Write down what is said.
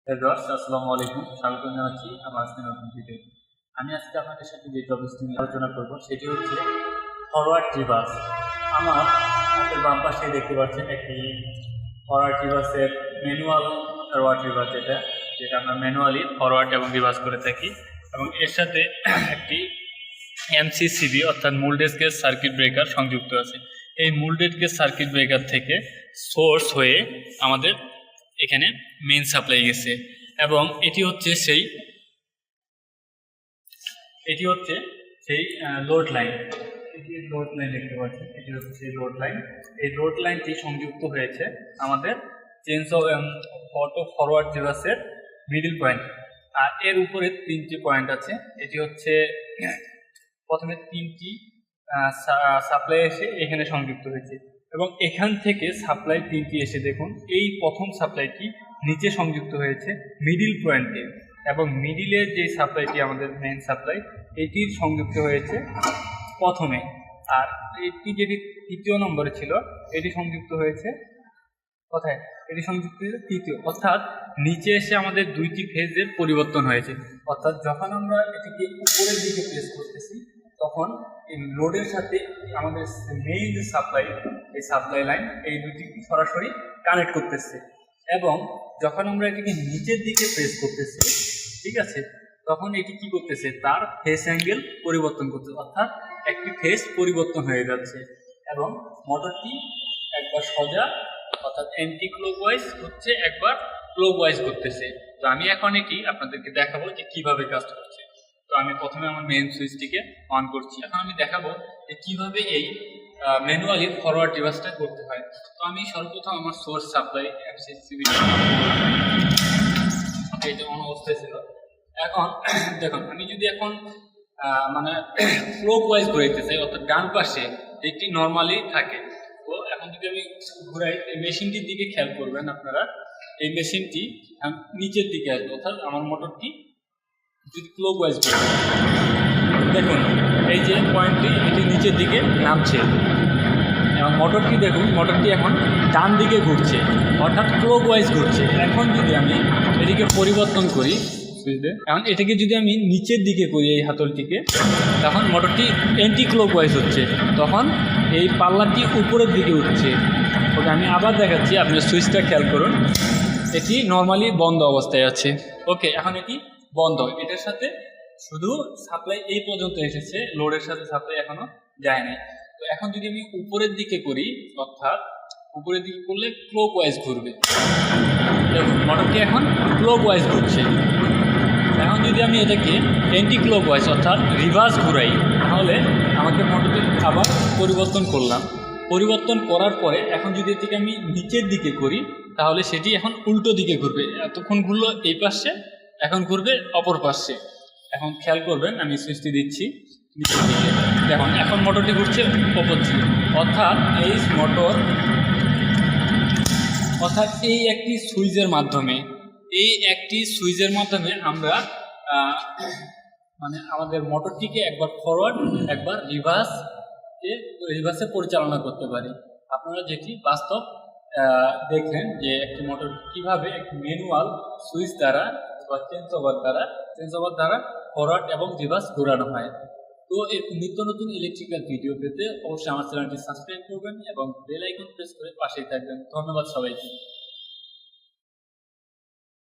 Viewers আসসালামু আলাইকুম, স্বাগত জানাচ্ছি আমার আজকে নতুন ভিডিও। আমি আজকে আপনাদের সাথে যে টপিকটি নিয়ে আলোচনা করব সেটি হচ্ছে ফরওয়ার্ড রিভার্স। আমার হাতের বাম পাশে দেখতে পাচ্ছেন একটি ফরওয়ার্ড রিভার্সের ম্যানুয়াল ফরওয়ার্ড রিভার্স, যেটা আমরা ম্যানুয়ালি ফরওয়ার্ড এবং রিভার্স করে থাকি, এবং এর সাথে একটি এমসিসিবি অর্থাৎ মোল্ডেড গেজ সার্কিট ব্রেকার সংযুক্ত আছে। এই মোল্ডেড গেজ সার্কিট ব্রেকার থেকে সোর্স হয়ে আমাদের এখানে মেইন সাপ্লাই গেছে, এবং এটি হচ্ছে সেই লোড লাইন। লোড লাইন দেখতে পাচ্ছেন, এটি হচ্ছে সেই লোড লাইন। এই লোড লাইনটি সংযুক্ত হয়েছে আমাদের চেঞ্জ অফ অটো ফরওয়ার্ড রিভার্সের মিডল পয়েন্ট। আর এর উপরে তিনটি পয়েন্ট আছে। এটি হচ্ছে প্রথমে তিনটি সাপ্লাই এসে এখানে সংযুক্ত হয়েছে, এবং এখান থেকে সাপ্লাই তিনটি এসে দেখুন এই প্রথম সাপ্লাইটি নিচে সংযুক্ত হয়েছে মিডিল পয়েন্টে, এবং মিডিলের যে সাপ্লাইটি আমাদের মেইন সাপ্লাই এটির সংযুক্ত হয়েছে প্রথমে। আর এটি যেটি তৃতীয় নম্বরে ছিল এটি সংযুক্ত হয়েছে কোথায়? এটি সংযুক্ত হয়েছে তৃতীয়, অর্থাৎ নিচে এসে আমাদের দুইটি ফেজের পরিবর্তন হয়েছে। অর্থাৎ যখন আমরা এটিকে উপরের দিকে প্রেস করতেছি তখন এই লোডের সাথে আমাদের মেইন যে সাপ্লাই, এই সাপ্লাই লাইন এই দুটি সরাসরি কানেক্ট করতেছে, এবং যখন আমরা এটিকে নিচের দিকে প্রেস করতেছি, ঠিক আছে, তখন এটি কি করতেছে? তার ফেস অ্যাঙ্গেল পরিবর্তন করতেছে, অর্থাৎ একটি ফেস পরিবর্তন হয়ে যাচ্ছে, এবং মোটরটি একবার সোজা অর্থাৎ অ্যান্টি ক্লকওয়াইজ হচ্ছে, একবার ক্লকওয়াইজ করতেছে। তো আমি এখন এটি আপনাদেরকে দেখাবো যে কিভাবে কাজ করছে। তো আমি প্রথমে আমার মেইন সুইচটিকে অন করছি। এখন আমি দেখাবো যে কিভাবে এই ম্যানুয়ালি ফরওয়ার্ড রিভার্সটা করতে হয়। তো আমি সর্বপ্রথম আমার সোর্স সাপ্লাই এমসিসিবি এটা অন অবস্থায় ছিল। এখন দেখুন, আমি যদি এখন মানে ক্লকওয়াইজ ঘুরাইতে চাই, অর্থাৎ ডান পাশে একটি নর্মালি থাকে, তো এখন যদি আমি ঘুরাই এই মেশিনটির দিকে খেয়াল করবেন আপনারা, এই মেশিনটি নিচের দিকে আসবে, অর্থাৎ আমার মোটরটি যদি ক্লকওয়াইজ ঘুরে দেখুন এই যে পয়েন্টটি এটি নিচের দিকে নামছে, এবং মোটরটি দেখুন, মোটরটি এখন ডান দিকে ঘুরছে, অর্থাৎ ক্লকওয়াইজ ঘুরছে। এখন যদি আমি এটিকে পরিবর্তন করি, এখন এটাকে যদি আমি নিচের দিকে করি এই হাতলটিকে, তখন মোটরটি অ্যান্টি ক্লকওয়াইজ হচ্ছে, তখন এই পাল্লাটি উপরের দিকে উঠছে। ওকে, আমি আবার দেখাচ্ছি, আপনি সুইচটা খেয়াল করুন, এটি নর্মালি বন্ধ অবস্থায় আছে। ওকে, এখন এটি বন্ধ, এটার সাথে শুধু সাপ্লাই এই পর্যন্ত এসেছে, লোডের সাথে সাপ্লাই এখনো যায় নাই। তো এখন যদি আমি উপরের দিকে করি, অর্থাৎ উপরের দিকে করলে ক্লকওয়াইজ ঘুরবে, দেখুন মোটরটি এখন ক্লকওয়াইজ ঘুরছে। এখন যদি আমি এটাকে অ্যান্টি ক্লকওয়াইজ অর্থাৎ রিভার্স ঘুরাই, তাহলে আমাকে মোটরটি আবার পরিবর্তন করলাম। পরিবর্তন করার পরে এখন যদি এটিকে আমি নিচের দিকে করি, তাহলে সেটি এখন উল্টো দিকে ঘুরবে। এতক্ষণ ঘুরলো এই পাশে, এখন ঘুরবে অপর পাশে। এখন খেয়াল করবেন, আমি সুইচটি দিচ্ছি নিচের দিকে, দেখুন এখন মোটরটি ঘুরছে অপর দিকে, অর্থাৎ এই একটি সুইচের মাধ্যমে আমরা মানে আমাদের মোটরটিকে একবার ফরওয়ার্ড একবার রিভার্সে পরিচালনা করতে পারি। আপনারা যেটি বাস্তব দেখলেন যে একটি মোটর কিভাবে একটি ম্যানুয়াল সুইচ দ্বারা বা চেঞ্জ ওভার দ্বারা ফরওয়ার্ড এবং রিভার্স ঘোরানো হয়। তো এরকম নিত্য নতুন ইলেকট্রিক্যাল ভিডিও পেতে অবশ্যই আমার চ্যানেলটি সাবস্ক্রাইব করবেন এবং বেল আইকন প্রেস করে পাশেই থাকবেন। ধন্যবাদ সবাইকে।